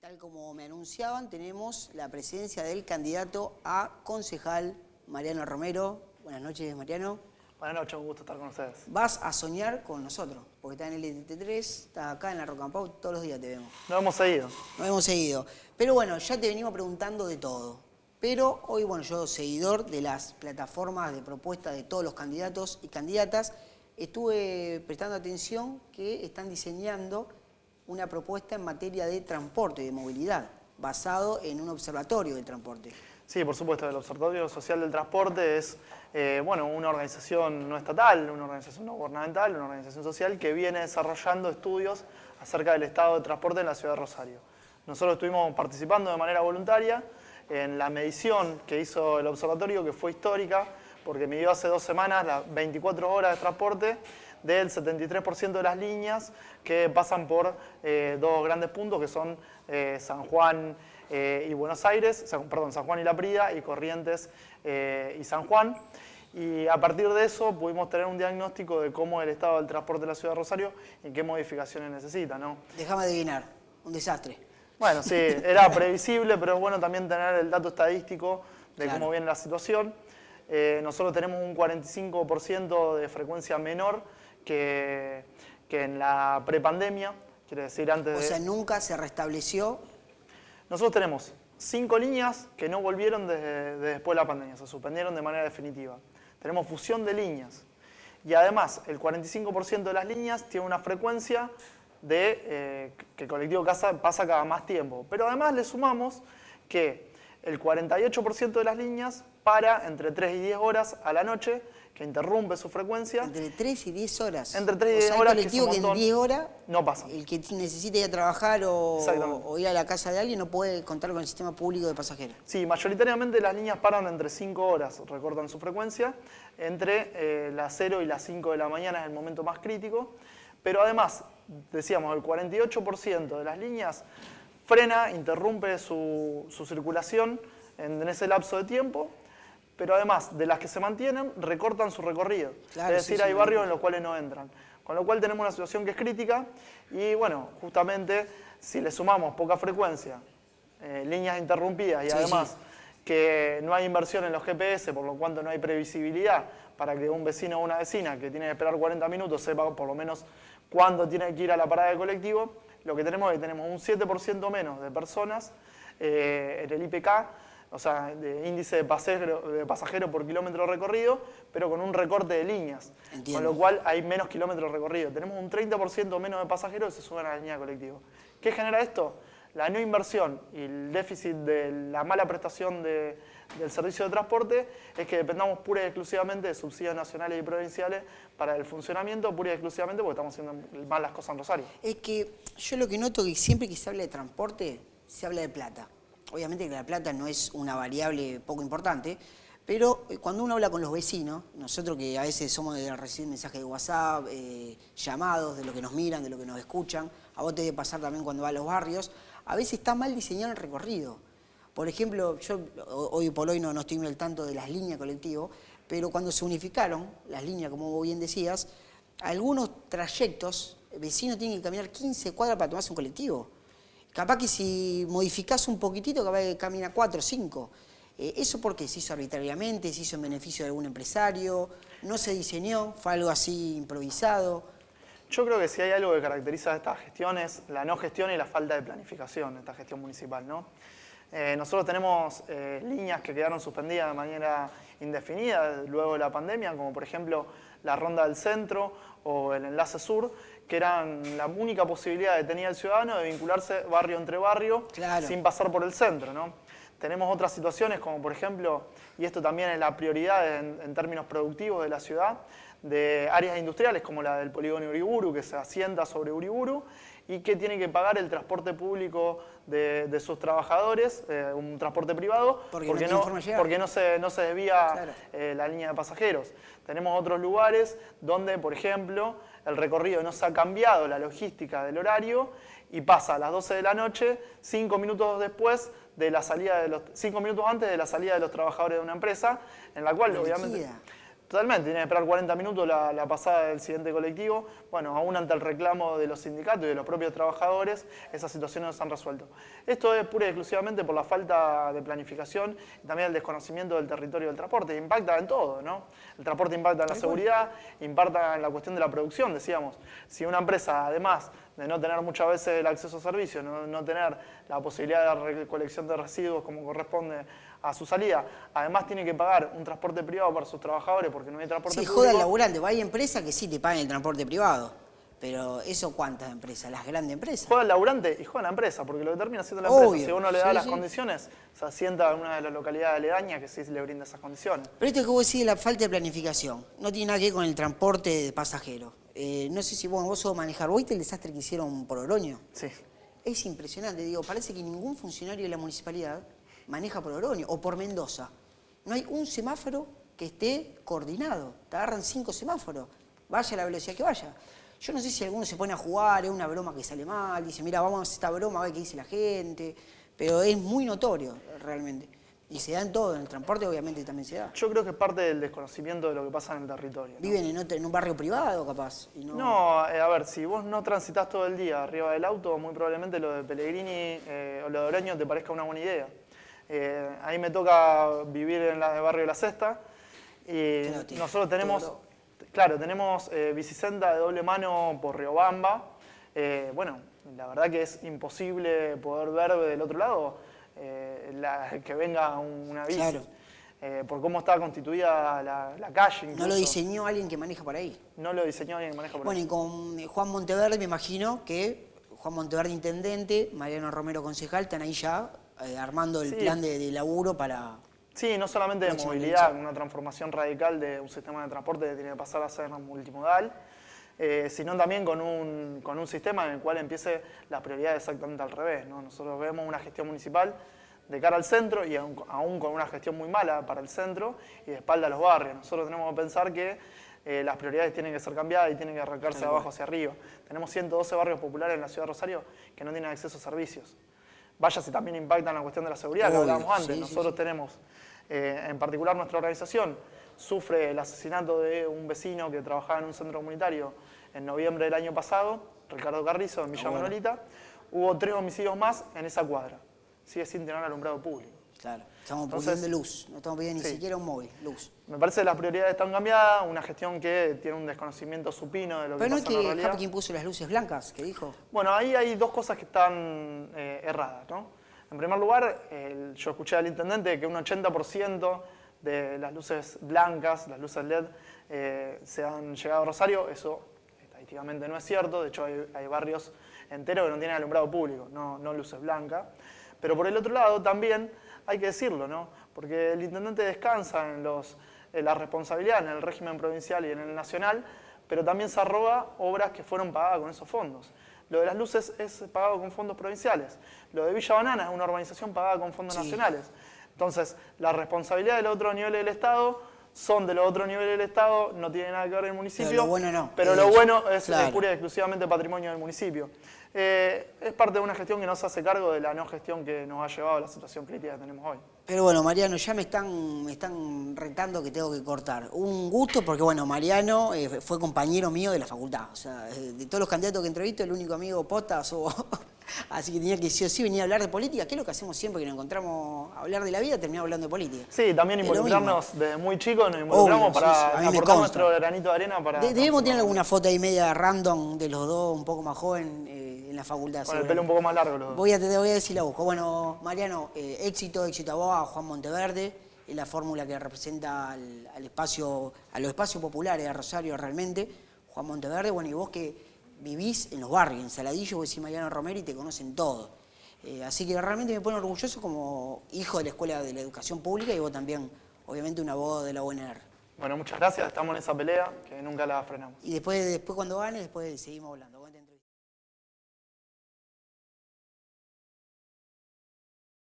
Tal como me anunciaban, tenemos la presencia del candidato a concejal, Mariano Romero. Buenas noches, Mariano. Buenas noches, un gusto estar con ustedes. Vas a soñar con nosotros, porque estás en el LT3, estás acá en la Rock and Pop, todos los días te vemos. Nos hemos seguido. Nos hemos seguido. Pero bueno, ya te venimos preguntando de todo. Pero hoy, bueno, yo, seguidor de las plataformas de propuesta de todos los candidatos y candidatas, estuve prestando atención que están diseñando una propuesta en materia de transporte y de movilidad, basado en un observatorio del transporte. Sí, por supuesto, el Observatorio Social del Transporte es una organización no estatal, una organización no gubernamental, una organización social que viene desarrollando estudios acerca del estado de transporte en la ciudad de Rosario. Nosotros estuvimos participando de manera voluntaria en la medición que hizo el observatorio, que fue histórica, porque midió hace 2 semanas las 24 horas de transporte del 73% de las líneas que pasan por 2 grandes puntos, que son San Juan y Buenos Aires, perdón, San Juan y La Prida, y Corrientes y San Juan. Y a partir de eso pudimos tener un diagnóstico de cómo es el estado del transporte de la ciudad de Rosario y qué modificaciones necesita, ¿no? Déjame adivinar, un desastre. Bueno, sí, era previsible, pero es bueno también tener el dato estadístico de Claro. cómo viene la situación. Nosotros tenemos un 45% de frecuencia menor que en la prepandemia, quiere decir antes de... O sea, nunca se restableció. Nosotros tenemos 5 líneas que no volvieron desde después de la pandemia, se suspendieron de manera definitiva. Tenemos fusión de líneas. Y además, el 45% de las líneas tiene una frecuencia que el colectivo pasa cada más tiempo. Pero además le sumamos que el 48% de las líneas para entre 3 y 10 horas a la noche, que interrumpe su frecuencia. Entre 3 y 10 horas. Entre 3 y 10 o sea, horas, el colectivo que en 10 horas, no pasa. el que necesita ir a trabajar o ir a la casa de alguien no puede contar con el sistema público de pasajeros. Sí, mayoritariamente las líneas paran entre 5 horas, recortan su frecuencia. Entre las 0 y las 5 de la mañana es el momento más crítico. Pero además, decíamos, el 48% de las líneas frena, interrumpe su circulación en ese lapso de tiempo. Pero además de las que se mantienen, recortan su recorrido. Claro, es decir, sí, hay sí, barrios en los cuales no entran. Con lo cual tenemos una situación que es crítica y bueno, justamente si le sumamos poca frecuencia, líneas interrumpidas y Sí, además sí. que no hay inversión en los GPS, por lo cual no hay previsibilidad para que un vecino o una vecina que tiene que esperar 40 minutos sepa por lo menos cuándo tiene que ir a la parada de colectivo, lo que tenemos es que tenemos un 7% menos de personas en el IPK, o sea, de índice de pasajero por kilómetro recorrido, pero con un recorte de líneas. Entiendo. Con lo cual hay menos kilómetros recorridos. Tenemos un 30% menos de pasajeros que se suben a la línea de colectivo. ¿Qué genera esto? La no inversión y el déficit de la mala prestación del servicio de transporte es que dependamos pura y exclusivamente de subsidios nacionales y provinciales para el funcionamiento, pura y exclusivamente porque estamos haciendo mal las cosas en Rosario. Es que yo lo que noto es que siempre que se habla de transporte, se habla de plata. Obviamente que la plata no es una variable poco importante, pero cuando uno habla con los vecinos, nosotros que a veces somos de recibir mensajes de WhatsApp, llamados, de lo que nos miran, de lo que nos escuchan, a vos te debe pasar también cuando vas a los barrios, a veces está mal diseñado el recorrido. Por ejemplo, yo hoy por hoy no estoy muy al tanto de las líneas colectivo, pero cuando se unificaron las líneas, como vos bien decías, algunos trayectos, vecinos tienen que caminar 15 cuadras para tomarse un colectivo. Capaz que si modificás un poquitito, capaz que camina 4 o 5. ¿Eso por qué? ¿Se hizo arbitrariamente? ¿Se hizo en beneficio de algún empresario? ¿No se diseñó? ¿Fue algo así improvisado? Yo creo que si hay algo que caracteriza a esta gestión es la no gestión y la falta de planificación de esta gestión municipal, ¿no? Nosotros tenemos líneas que quedaron suspendidas de manera indefinida luego de la pandemia, como por ejemplo la Ronda del Centro o el Enlace Sur, que eran la única posibilidad que tenía el ciudadano de vincularse barrio entre barrio, Claro, sin pasar por el centro, ¿no? Tenemos otras situaciones como por ejemplo, y esto también es la prioridad en términos productivos de la ciudad, de áreas industriales como la del polígono Uriburu, que se asienta sobre Uriburu y que tiene que pagar el transporte público de sus trabajadores, un transporte privado, porque no se desvía Claro. La línea de pasajeros. Tenemos otros lugares donde, por ejemplo, el recorrido no se ha cambiado la logística del horario y pasa a las 12 de la noche, 5 minutos después de la salida 5 minutos antes de la salida de los trabajadores de una empresa, en la cual obviamente Totalmente, tiene que esperar 40 minutos la pasada del siguiente colectivo. Bueno, aún ante el reclamo de los sindicatos y de los propios trabajadores, esas situaciones no se han resuelto. Esto es pura y exclusivamente por la falta de planificación y también el desconocimiento del territorio del transporte. Impacta en todo, ¿no? El transporte impacta en la seguridad, impacta en la cuestión de la producción, decíamos. Si una empresa, además de no tener muchas veces el acceso a servicios, no tener la posibilidad de recolección de residuos como corresponde a su salida, además tiene que pagar un transporte privado para sus trabajadores porque no hay transporte público. Sí, joda el laburante, hay empresas que sí te pagan el transporte privado, pero ¿eso cuántas empresas? Las grandes empresas. Joda el laburante y joda la empresa, porque lo que termina siendo la empresa, Obvio, si uno le da sí, las sí. condiciones, se asienta en una de las localidades aledañas que sí le brinda esas condiciones. Pero esto que vos decís de la falta de planificación, no tiene nada que ver con el transporte de pasajeros. No sé si vos sos manejar, ¿viste el desastre que hicieron por Oroño? Sí. Es impresionante, digo, parece que ningún funcionario de la municipalidad maneja por Oroño o por Mendoza. No hay un semáforo que esté coordinado. Te agarran 5 semáforos, vaya a la velocidad que vaya. Yo no sé si alguno se pone a jugar, es una broma que sale mal, dice, mira, vamos a hacer esta broma a ver qué dice la gente, pero es muy notorio realmente. Y se da en todo, en el transporte obviamente también se da. Yo creo que es parte del desconocimiento de lo que pasa en el territorio, ¿no? Viven en un barrio privado capaz. Y No, a ver, si vos no transitas todo el día arriba del auto, muy probablemente lo de Pellegrini o lo de Oroño te parezca una buena idea. Ahí me toca vivir en el barrio de La Cesta y Claro, tío, nosotros tenemos, todo tenemos bicisenda de doble mano por Riobamba. Bueno, la verdad que es imposible poder ver del otro lado que venga una bici. Claro. Por cómo está constituida la calle. Incluso. No lo diseñó alguien que maneja por ahí. No lo diseñó alguien que maneja por Bueno, ahí. y con Juan Monteverde me imagino que Juan Monteverde intendente, Mariano Romero concejal, están ahí ya armando el plan de laburo para... Sí, no solamente de movilidad, una transformación radical de un sistema de transporte que tiene que pasar a ser multimodal, sino también con un sistema en el cual empiece la prioridad exactamente al revés, ¿no? Nosotros vemos una gestión municipal de cara al centro y aún con una gestión muy mala para el centro y de espalda a los barrios. Nosotros tenemos que pensar que las prioridades tienen que ser cambiadas y tienen que arrancarse de abajo hacia arriba. Tenemos 112 barrios populares en la ciudad de Rosario que no tienen acceso a servicios. Vaya si también impactan la cuestión de la seguridad, que hablábamos antes. Sí, Nosotros tenemos, en particular nuestra organización, sufre el asesinato de un vecino que trabajaba en un centro comunitario en noviembre del año pasado, Ricardo Carrizo, en Villa Manolita. Hubo 3 homicidios más en esa cuadra. Sigue sin tener alumbrado público. Claro, estamos pidiendo luz, no estamos pidiendo ni siquiera un móvil, luz. Me parece que las prioridades están cambiadas, una gestión que tiene un desconocimiento supino de lo que pasa en la realidad. Pero no es que Hapkin puso las luces blancas, que dijo. Bueno, ahí hay 2 cosas que están erradas, ¿no? En primer lugar, yo escuché al intendente que un 80% de las luces blancas, las luces LED, se han llegado a Rosario. Eso estadísticamente no es cierto. De hecho, hay barrios enteros que no tienen alumbrado público, no luces blancas. Pero por el otro lado también hay que decirlo, ¿no? Porque el intendente descansa en la responsabilidad en el régimen provincial y en el nacional, pero también se arroga obras que fueron pagadas con esos fondos. Lo de las luces es pagado con fondos provinciales. Lo de Villa Banana es una urbanización pagada con fondos nacionales. Entonces, la responsabilidad de los otros niveles del Estado son de los otros niveles del Estado, no tiene nada que ver el municipio. Pero lo bueno no. Pero lo bueno es claro. pura y exclusivamente patrimonio del municipio. Es parte de una gestión que no se hace cargo de la no gestión que nos ha llevado a la situación crítica que tenemos hoy. Pero bueno, Mariano, ya me están retando que tengo que cortar. Un gusto porque, bueno, Mariano fue compañero mío de la facultad. O sea, de todos los candidatos que entrevisto, el único amigo posta sos vos. Así que tenía que sí o sí venir a hablar de política, que es lo que hacemos siempre que nos encontramos a hablar de la vida, terminamos hablando de política. Sí, también involucrarnos desde muy chicos, nos involucramos para aportar nuestro granito de arena para... Debemos tener alguna foto ahí media random de los dos, un poco más joven, en la facultad. Con el pelo un poco más largo los dos. Voy a decir la busco. Bueno, Mariano, éxito a vos, a Juan Monteverde, es la fórmula que representa a los espacios populares de Rosario realmente. Juan Monteverde, bueno, y vos que vivís en los barrios, en Saladillo, vos decís Mariano Romero y te conocen todo. Así que realmente me pone orgulloso como hijo de la Escuela de la Educación Pública y vos también, obviamente, un abogado de la UNR. Bueno, muchas gracias, estamos en esa pelea que nunca la frenamos. Y después cuando gane, después seguimos hablando.